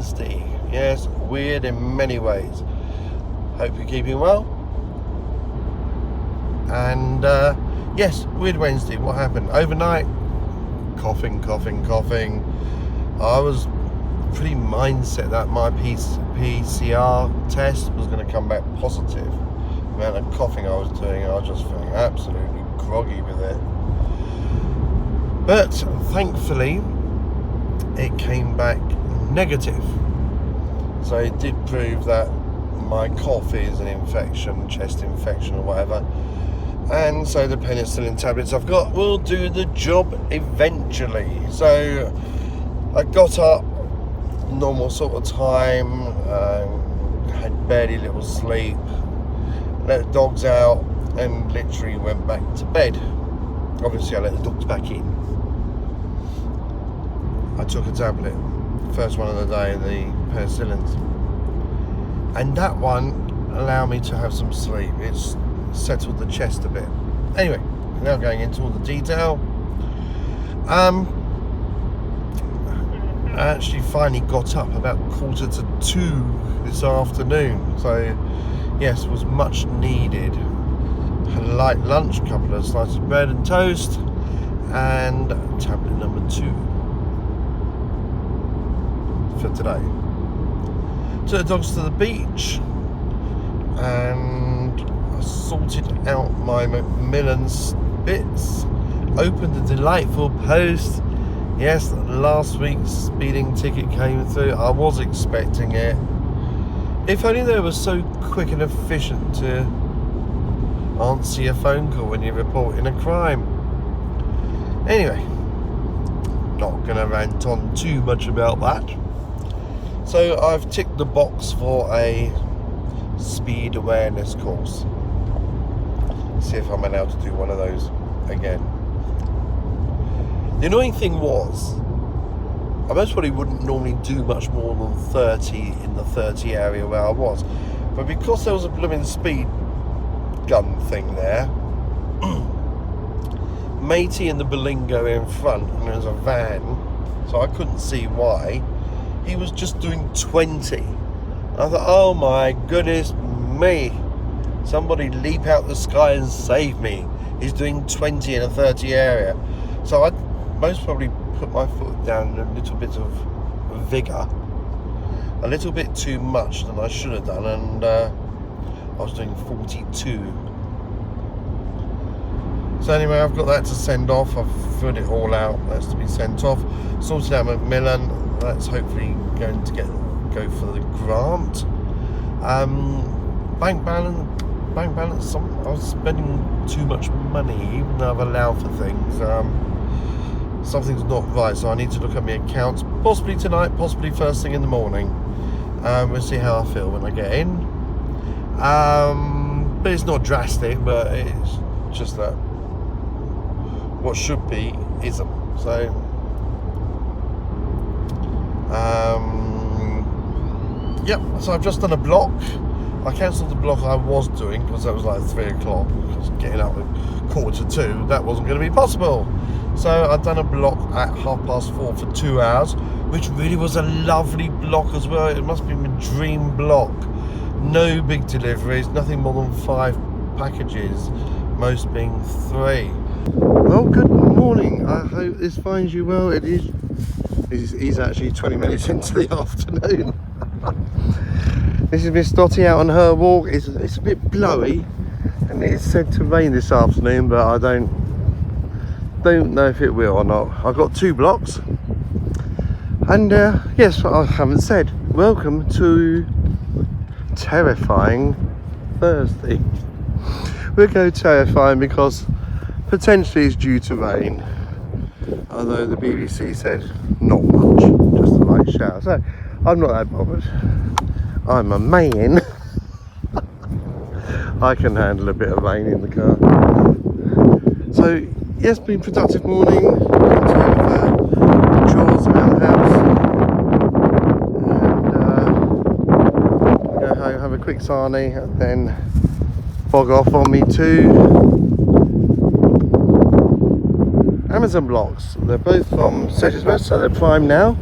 Wednesday. Yes, weird in many ways. Hope you're keeping well. And yes, weird Wednesday. What happened? Overnight, coughing. I was pretty mindset that my PCR test was going to come back positive. The amount of coughing I was doing, I was just feeling absolutely groggy with it. But thankfully, it came back negative. So it did prove that my cough is an infection, chest infection or whatever. And so the penicillin tablets I've got will do the job eventually. So I got up, normal sort of time, had barely little sleep, let the dogs out and literally went back to bed. Obviously I let the dogs back in. I took a tablet, first one of the day, the penicillins, and that one allowed me to have some sleep. It's settled the chest a bit. Anyway, now going into all the detail. I actually finally got up about 1:45 this afternoon, so yes, was much needed. Had a light lunch, a couple of slices of bread and toast, and tablet number 2 for today. Took the dogs to the beach and I sorted out my Macmillan's bits, opened a delightful post. Yes, last week's speeding ticket came through. I was expecting it. If only they were so quick and efficient to answer your phone call when you're reporting a crime. Anyway, not going to rant on too much about that. So I've ticked the box for a speed awareness course. See if I'm allowed to do one of those again. The annoying thing was, I most probably wouldn't normally do much more than 30 in the 30 area where I was. But because there was a blooming speed gun thing there, matey in the Berlingo in front, and there was a van, so I couldn't see why. He was just doing 20. I thought, oh my goodness me, somebody leap out the sky and save me. He's doing 20 in a 30 area. So I'd most probably put my foot down in a little bit of vigour, a little bit too much than I should have done, and I was doing 42. So anyway, I've got that to send off. I've filled it all out. That's to be sent off. Sorted out Macmillan. That's hopefully going to go for the grant. Bank balance. I was spending too much money, even though I've allowed for things. Something's not right, so I need to look at my accounts. Possibly tonight, possibly first thing in the morning. We'll see how I feel when I get in. But it's not drastic, but it's just that what should be isn't. So yep, so I've just done a block. I cancelled the block I was doing because that was like 3 o'clock, because getting up at 1:45, that wasn't going to be possible. So I've done a block at 4:30 for 2 hours, which really was a lovely block as well. It must be my dream block. No big deliveries, nothing more than 5 packages, most being 3. Well, good morning. I hope this finds you well. It is actually 20 minutes into the afternoon. This is Miss Dottie out on her walk. It's a bit blowy, and it's said to rain this afternoon, but I don't know if it will or not. I've got 2 blocks, and yes, I haven't said welcome to terrifying Thursday. We'll go terrifying because potentially it's due to rain, although the BBC said not much, just a light shower, so I'm not that bothered. I'm a man. I can handle a bit of rain in the car. So yes, been a productive morning. Chores around the house, and go home, have a quick sarnie, and then bog off on me to Amazon blocks. They're both from Sedgersworth, so they're prime now.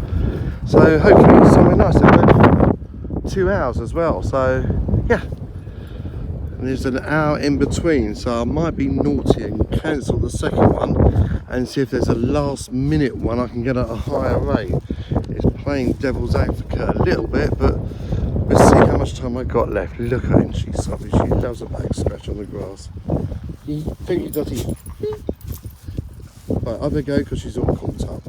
So hopefully it's somewhere nice. They've 2 hours as well, so yeah. And there's an hour in between, so I might be naughty and cancel the second one and see if there's a last minute one I can get at a higher rate. It's playing devil's advocate a little bit, but we'll see how much time I got left. Look at her, she's soppy. She loves a back scratch on the grass. Thank you, Dottie. Right, I better go because she's all caught up.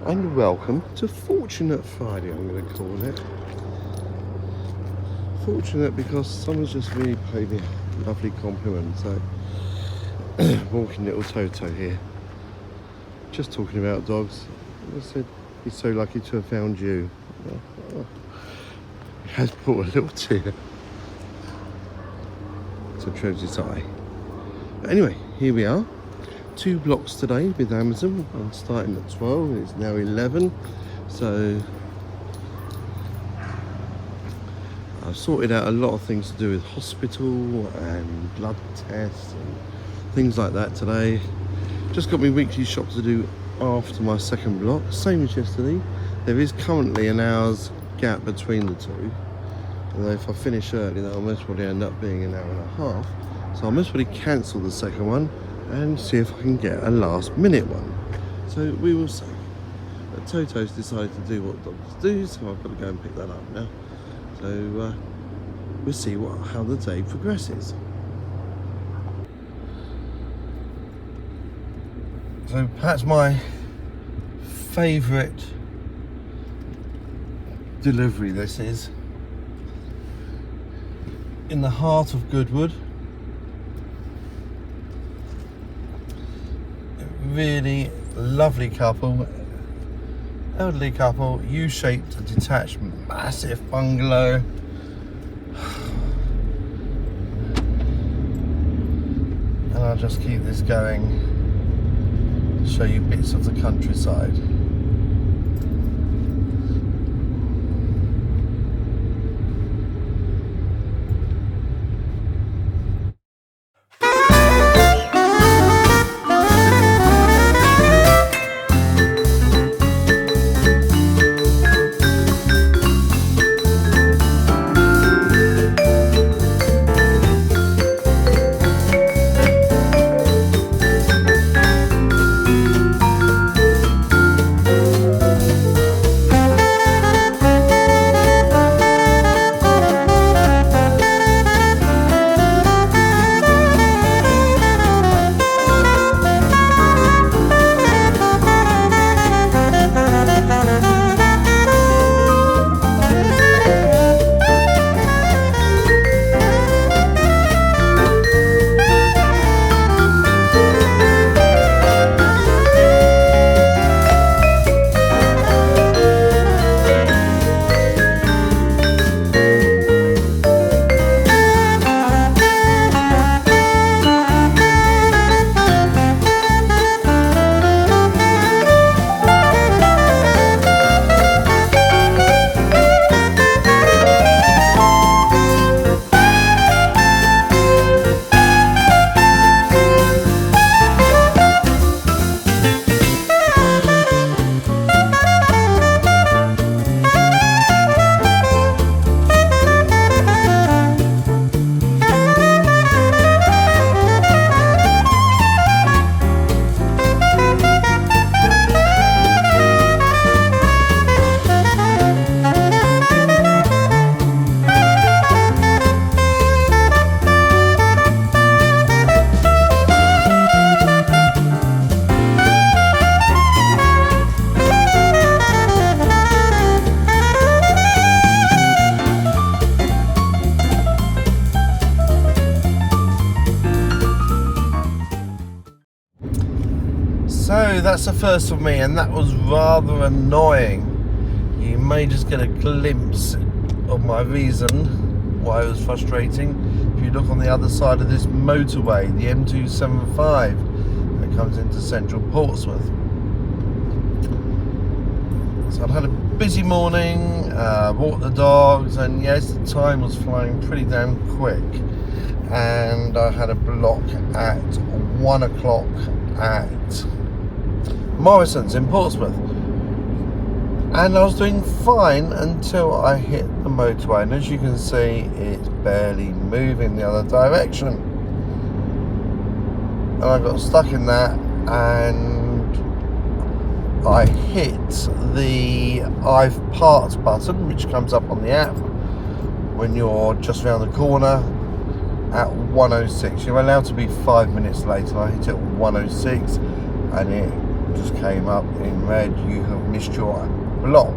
And welcome to Fortunate Friday, I'm going to call it. Fortunate because someone's just really paid me a lovely compliment. So, walking little Toto here, just talking about dogs. I said he's so lucky to have found you. Oh, he has brought a little tear to Trevor's eye. But anyway, here we are. 2 blocks today with Amazon. I'm starting at 12, it's now 11, so I've sorted out a lot of things to do with hospital and blood tests and things like that today. Just got my weekly shop to do after my second block, same as yesterday. There is currently an hour's gap between the two, although if I finish early that'll most probably end up being an hour and a half, so I'll most probably cancel the second one and see if I can get a last minute one. So we will see. But Toto's decided to do what dogs do, so I've got to go and pick that up now. So we'll see how the day progresses. So perhaps my favourite delivery this is. In the heart of Goodwood. Really lovely couple, elderly couple, U-shaped detached massive bungalow. And I'll just keep this going to show you bits of the countryside. So that's the first of me, and that was rather annoying. You may just get a glimpse of my reason why it was frustrating. If you look on the other side of this motorway, the M275 that comes into central Portsmouth. So I'd had a busy morning, walked the dogs, and yes, the time was flying pretty damn quick. And I had a block at 1 o'clock at Morrison's in Portsmouth, and I was doing fine until I hit the motorway, and as you can see, it's barely moving the other direction, and I got stuck in that, and I hit the I've parked button, which comes up on the app when you're just around the corner at 1:06. You're allowed to be 5 minutes late, and I hit it at 1:06, and it just came up in red, you have missed your block.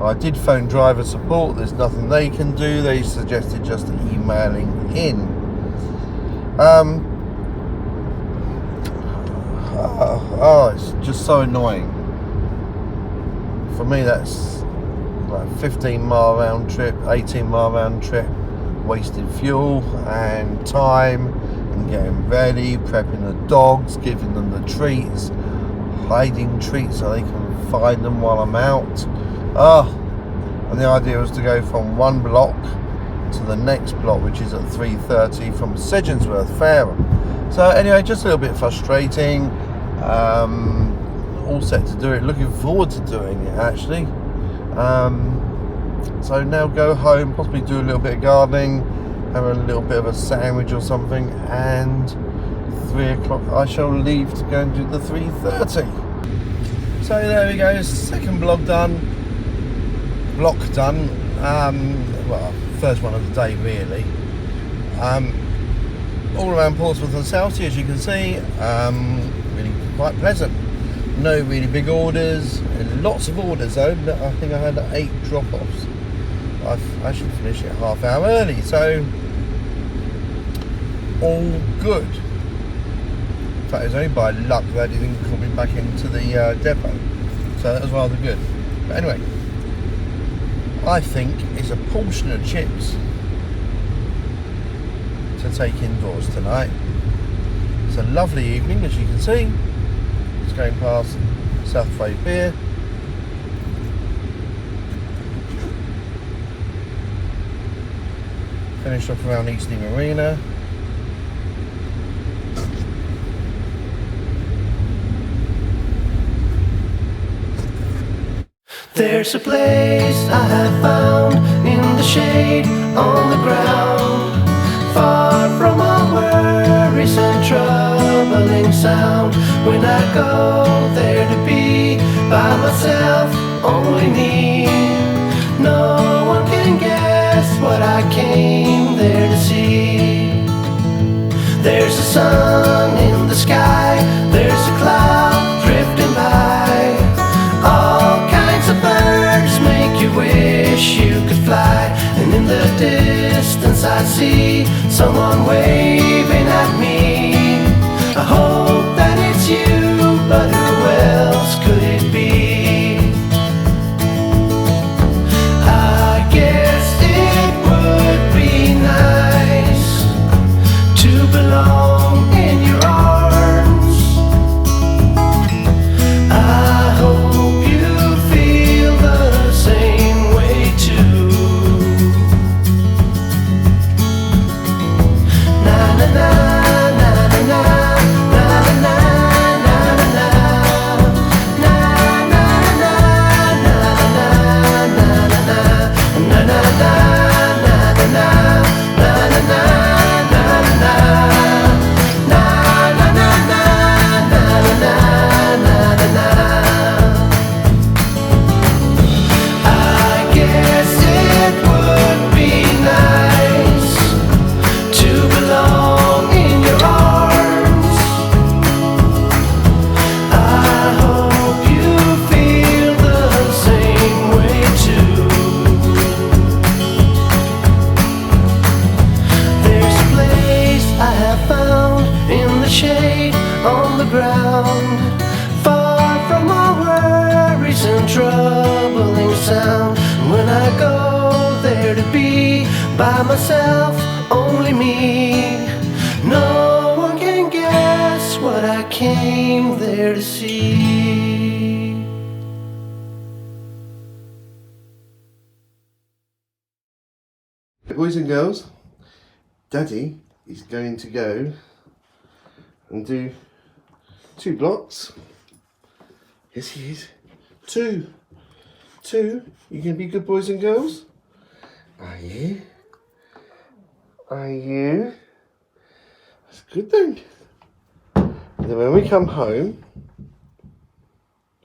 I did phone driver support, there's nothing they can do. They suggested just emailing in. It's just so annoying. For me, that's like 15-mile round trip, 18-mile round trip, wasted fuel and time, and getting ready, prepping the dogs, giving them the treats, hiding treats so they can find them while I'm out. And the idea was to go from one block to the next block, which is at 3:30 from Sedgensworth Fair. So anyway, just a little bit frustrating. All set to do it, looking forward to doing it actually. So now go home, possibly do a little bit of gardening, have a little bit of a sandwich or something, and 3 o'clock I shall leave to go and do the 3:30. So there we go, second block done. Well, first one of the day really. All around Portsmouth and Southsea, as you can see, really quite pleasant. No really big orders, lots of orders though. I think I had 8 drop-offs. I've actually finished it half hour early, so all good. In fact, it was only by luck that he didn't call me back into the depot, so that was rather good. But anyway, I think it's a portion of chips to take indoors tonight. It's a lovely evening, as you can see. It's going past South Fray Pier. Finished off around Eastleigh Marina. There's a place I have found in the shade on the ground, far from all worries and troubling sound. When I go there to be by myself, only me. No one can guess what I came there to see. There's a sun in the sky, there's a cloud drifting by. All kinds of birds make you wish you could fly. And in the distance I see someone waving at me. I hope that it's you, but who else could it be? I guess it would be nice to belong in your arms. I hope you feel the same way too. Na na ground, far from all worries and troubling sound. When I go there to be by myself, only me, no one can guess what I came there to see. Boys and girls, Daddy is going to go and do 2 blocks. Yes, he is. 2. You can be good boys and girls? Are you? Are you? That's good then. And then when we come home,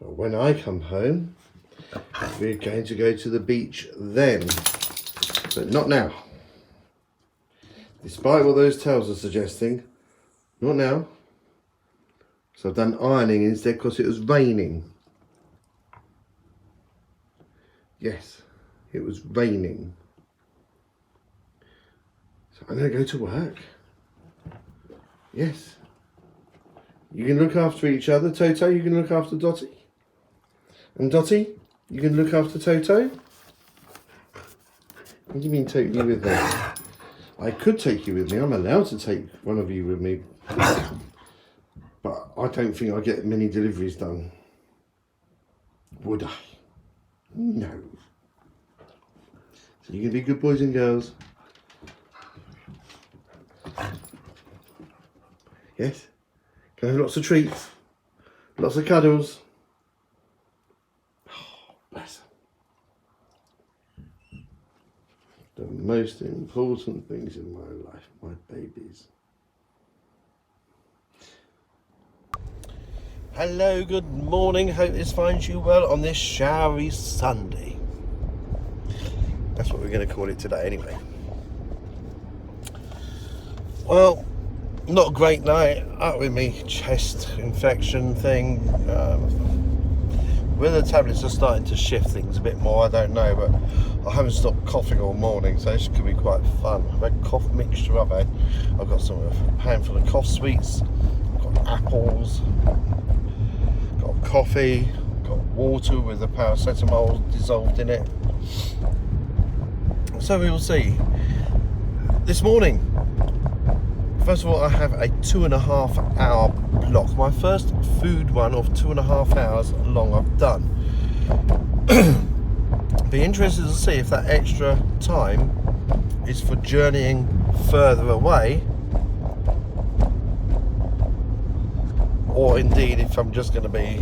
or when I come home, we're going to go to the beach then. But not now. Despite what those tales are suggesting, not now. So I've done ironing instead because it was raining. Yes, it was raining. So I'm going to go to work. Yes. You can look after each other. Toto, you can look after Dotty. And Dotty, you can look after Toto. What do you mean take you with me? I could take you with me. I'm allowed to take one of you with me. But I don't think I get many deliveries done. Would I? No. So you can be good boys and girls. Yes? Can I have lots of treats? Lots of cuddles? Oh, bless them. The most important things in my life, my babies. Hello, good morning. Hope this finds you well on this showery Sunday. That's what we're going to call it today anyway. Well, not a great night. Up with me chest infection thing. Whether the tablets are starting to shift things a bit more, I don't know, but I haven't stopped coughing all morning, so this could be quite fun. I've had cough mixture, I've got some a handful of cough sweets, I've got apples, got coffee, got water with the paracetamol dissolved in it. So we will see. This morning, first of all, I have a 2.5 hour block. My first food one of 2.5 hours long I've done. Be interested to see if that extra time is for journeying further away, or indeed if I'm just going to be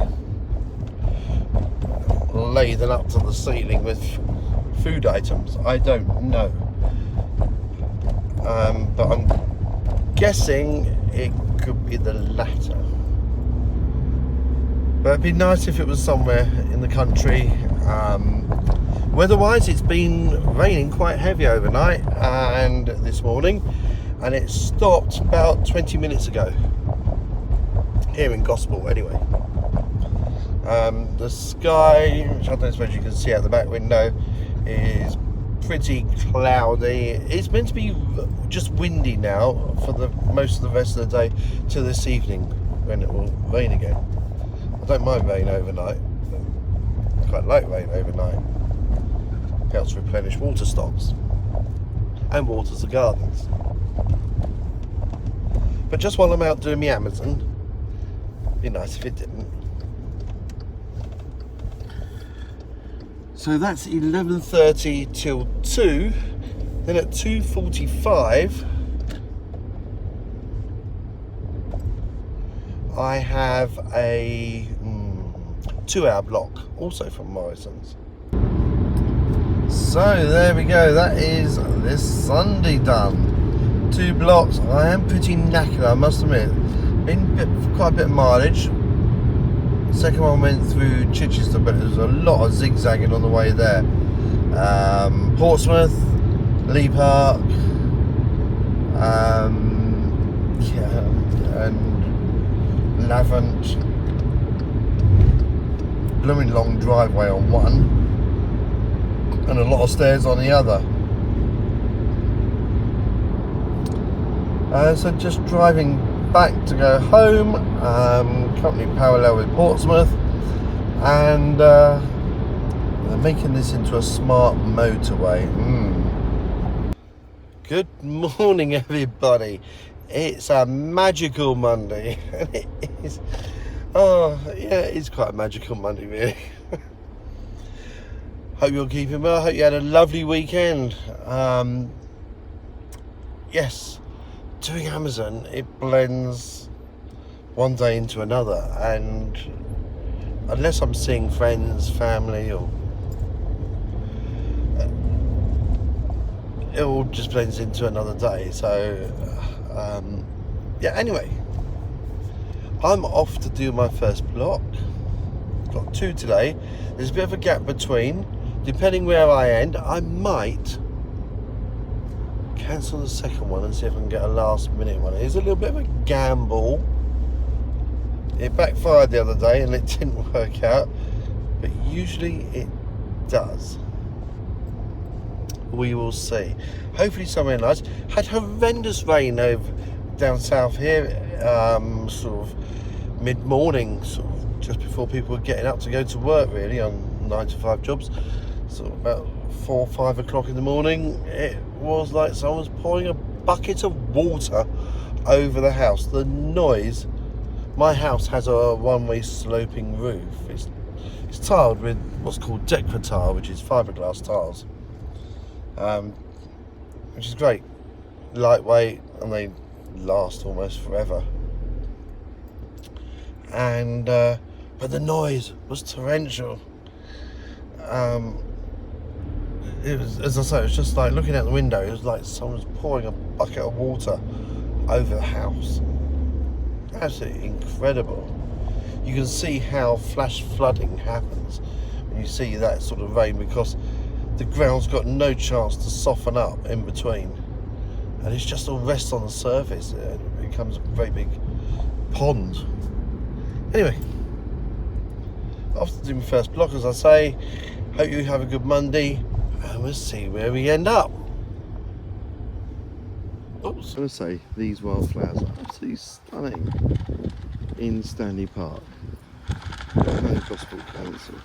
laden up to the ceiling with food items. I don't know, but I'm guessing it could be the latter. But it'd be nice if it was somewhere in the country. Weather-wise, it's been raining quite heavy overnight and this morning, and it stopped about 20 minutes ago here in Gospel anyway. The sky, which I don't suppose you can see out the back window, is pretty cloudy. It's meant to be just windy now for the most of the rest of the day till this evening when it will rain again. I don't mind rain overnight. I quite like rain overnight. Helps replenish water stocks and waters the gardens. But just while I'm out doing my Amazon, it'd be nice if it didn't. So that's 11:30 till 2. Then at 2:45 I have a 2-hour block also from Morrison's. So there we go, that is this Sunday done. 2 blocks. I am pretty knackered, I must admit. Been quite a bit of mileage. The second one went through Chichester, but there was a lot of zigzagging on the way there. Portsmouth, Lee Park, and Lavant. Blooming long driveway on one, and a lot of stairs on the other. So just driving back to go home, company parallel with Portsmouth, and they're making this into a smart motorway. Good morning, everybody. It's a magical Monday, and it is. Oh, yeah, it's quite a magical Monday, really. Hope you're keeping well. Hope you had a lovely weekend. Yes, doing Amazon, it blends one day into another, and unless I'm seeing friends, family, or it all just blends into another day. So yeah, anyway, I'm off to do my first block. Got 2 today. There's a bit of a gap between. Depending where I end, I might cancel the second one and see if I can get a last minute one. It's a little bit of a gamble. It backfired the other day and it didn't work out, but usually it does. We will see. Hopefully somewhere nice. Had horrendous rain over down south here, sort of mid-morning, sort of just before people were getting up to go to work, really, on 9 to 5 jobs. So about 4 or 5 o'clock in the morning, it was like someone was pouring a bucket of water over the house. The noise. My house has a one-way sloping roof. It's tiled with what's called Decra tile, which is fiberglass tiles, which is great, lightweight, and they last almost forever. And but the noise was torrential. It was, as I say, it was just like looking out the window. It was like someone was pouring a bucket of water over the house. Absolutely incredible. You can see how flash flooding happens when you see that sort of rain, because the ground's got no chance to soften up in between, and it's just all rests on the surface. It becomes a very big pond. Anyway, off to do my first block, as I say. Hope you have a good Monday, and we'll see where we end up. Oops. I want to say, these wildflowers are absolutely stunning in Stanley Park. No gospel council.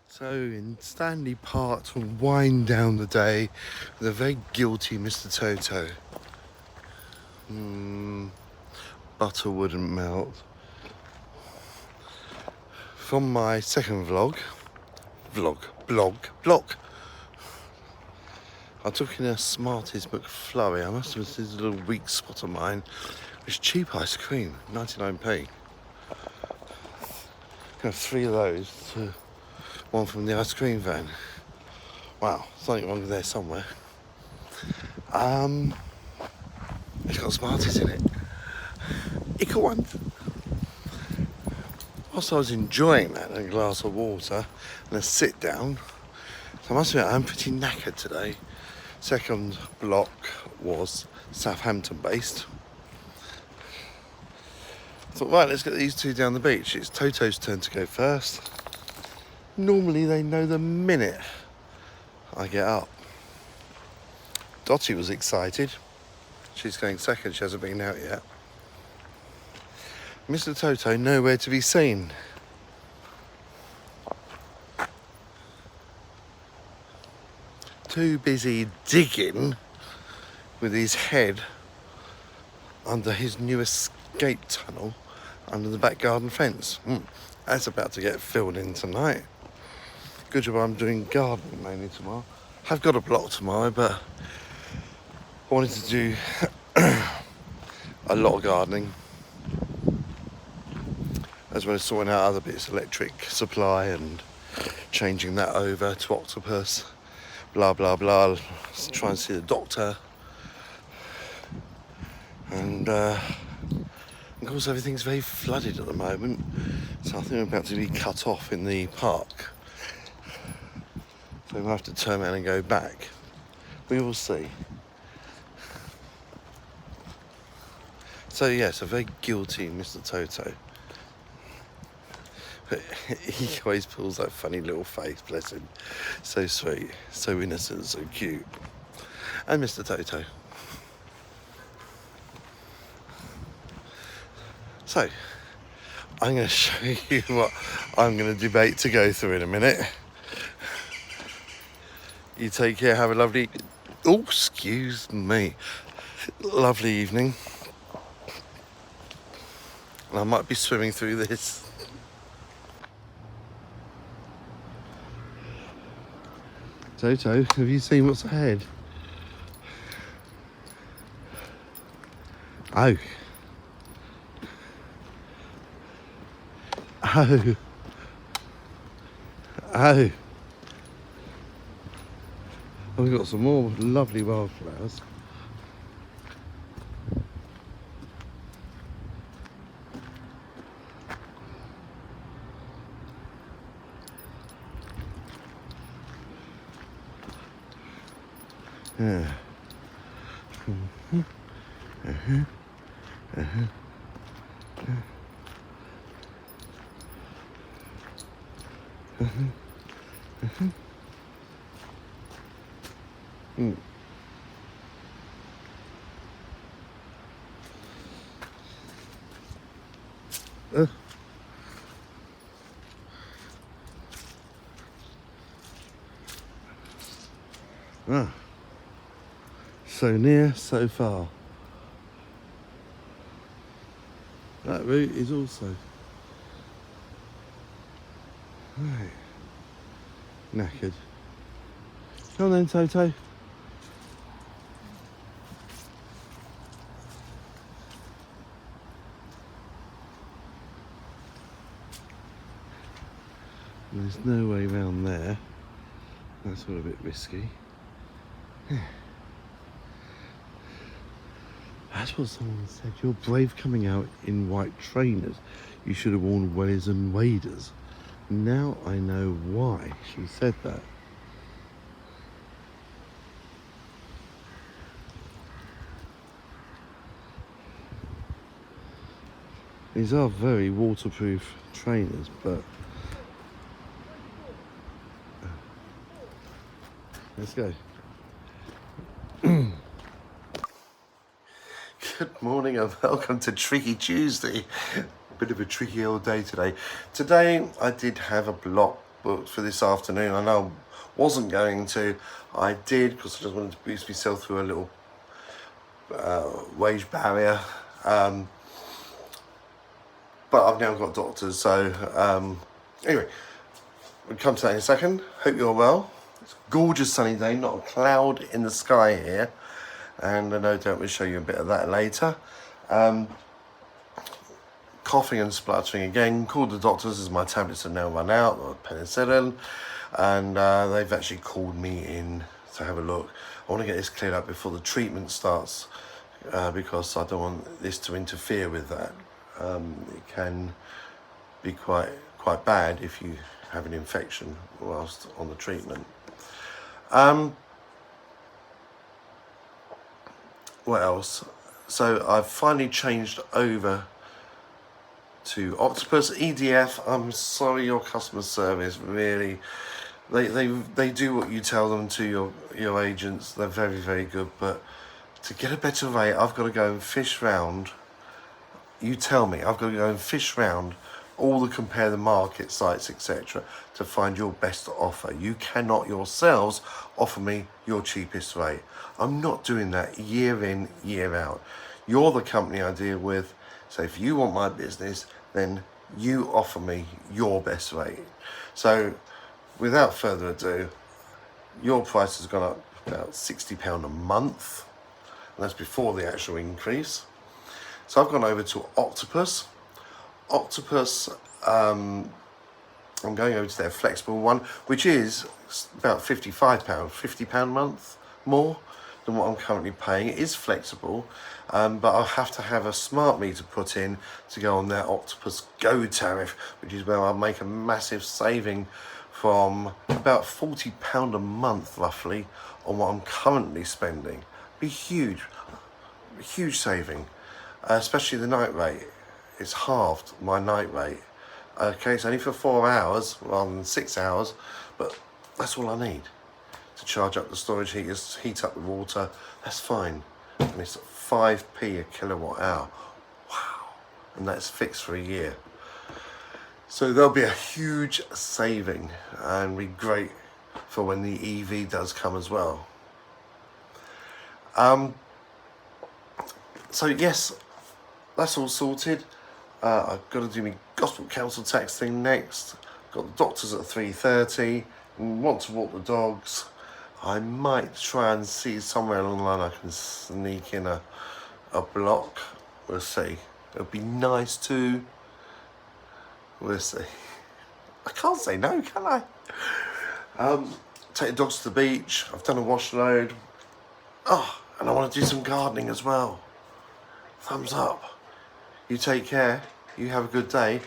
So in Stanley Park, to wind down the day with a very guilty Mr. Toto. Butter wouldn't melt. from my second blog. I took in a Smarties McFlurry. I must have this little weak spot of mine. It's cheap ice cream, 99p. Have 3 of those to one from the ice cream van. Wow, something wrong there somewhere. It's got Smarties in it. Equal one. Whilst I was enjoying that, a glass of water and a sit down, so I must admit I'm pretty knackered today. Second block was Southampton based. I thought, right, let's get these two down the beach. It's Toto's turn to go first. Normally they know the minute I get up. Dottie was excited. She's going second, she hasn't been out yet. Mr. Toto nowhere to be seen. Too busy digging with his head under his new escape tunnel under the back garden fence. That's about to get filled in tonight. Good job I'm doing gardening mainly tomorrow. I've got a block tomorrow, but I wanted to do a lot of gardening, as well as sorting out other bits, electric supply and changing that over to Octopus, blah blah blah, try and see the doctor, and of course everything's very flooded at the moment, so I think I'm about to be cut off in the park, so we'll have to turn around and go back. We will see. So yes, a very guilty Mr. Toto. He always pulls that funny little face, bless him. So sweet, so innocent, so cute. And Mr. Toto. So, I'm going to show you what I'm going to debate to go through in a minute. You take care, have a lovely... Oh, excuse me. Lovely evening. And I might be swimming through this. Toto, have you seen what's ahead? Oh. Oh. Oh. Oh, we've got some more lovely wildflowers. Yeah. So near, so far. That route is also right. Knackered. Come on then, Toto. There's no way round there. That's all a bit risky. That's what someone said. You're brave coming out in white trainers. You should have worn wellies and waders. Now I know why she said that. These are very waterproof trainers, but let's go. Good morning and welcome to Tricky Tuesday. Bit of a tricky old day today. Today I did have a block booked for this afternoon. I know I wasn't going to. I did because I just wanted to boost myself through a little wage barrier. But I've now got doctors, so Anyway, we'll come to that in a second. Hope you're well. It's a gorgeous sunny day, not a cloud in the sky here. And I no doubt we'll show you a bit of that later. Coughing and spluttering again. Called the doctors as my tablets have now run out, or penicillin. And they've actually called me in to have a look. I want to get this cleared up before the treatment starts, because I don't want this to interfere with that. It can be quite bad if you have an infection whilst on the treatment. What else? So I've finally changed over to Octopus. EDF, I'm sorry, your customer service really, they do what you tell them to, your agents. They're very, very good, but to get a better rate, I've got to go and fish round. You tell me, I've got to go and fish round all the compare the market sites, etc., to find your best offer. You cannot yourselves offer me your cheapest rate. I'm not doing that year in, year out. You're the company I deal with, so if you want my business, then you offer me your best rate. So without further ado, your price has gone up about £60 a month, and that's before the actual increase. So I've gone over to Octopus. Octopus, I'm going over to their flexible one, which is about £55 a month more than what I'm currently paying. It is flexible, but I'll have to have a smart meter put in to go on their Octopus Go tariff, which is where I'll make a massive saving from about £40 a month roughly on what I'm currently spending. Be huge saving, especially the night rate. It's halved my night rate. Okay, it's only for 4 hours rather than 6 hours, but that's all I need to charge up the storage heaters, heat up the water. That's fine, and it's 5p a kilowatt hour. Wow, and that's fixed for a year. So there'll be a huge saving, and be great for when the EV does come as well. So yes, that's all sorted. I've got to do my gospel council tax thing next. Got the doctors at 3:30. Want to walk the dogs. I might try and see somewhere along the line I can sneak in a block. We'll see. It'll be nice too. We'll see. I can't say no, can I? Take the dogs to the beach. I've done a wash load. Oh, and I want to do some gardening as well. Thumbs up. You take care. You have a good day,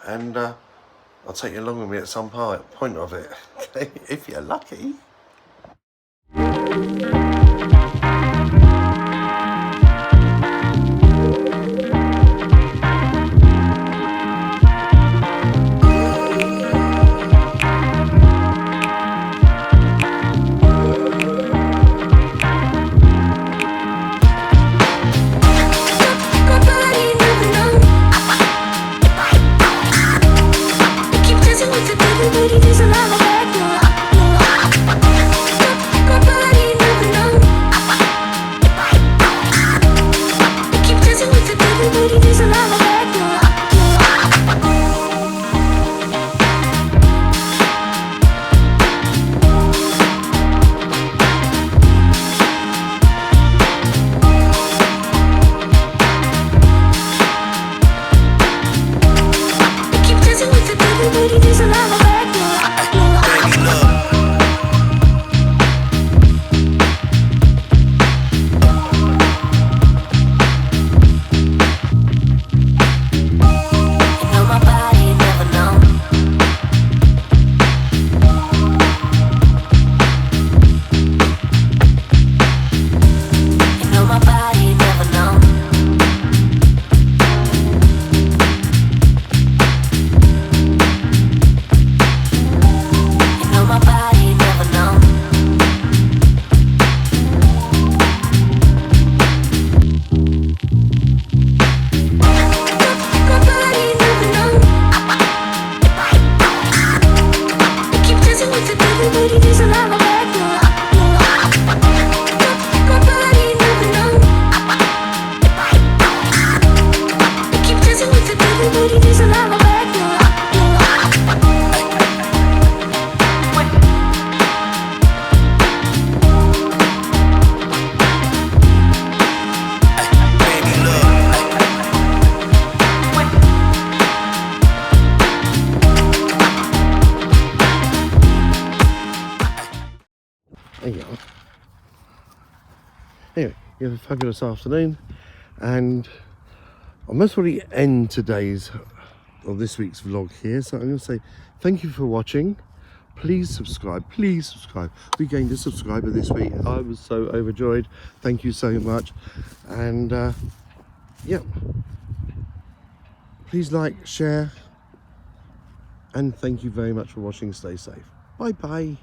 and I'll take you along with me at some point of it, okay? If you're lucky. Keep dancing with the devil, but it is a love affair. There you are. Anyway, you have a fabulous afternoon, and I must probably end today's or this week's vlog here. So I'm going to say thank you for watching. Please subscribe. Please subscribe. We gained a subscriber this week. I was so overjoyed. Thank you so much. And yeah, please like, share, and thank you very much for watching. Stay safe. Bye bye.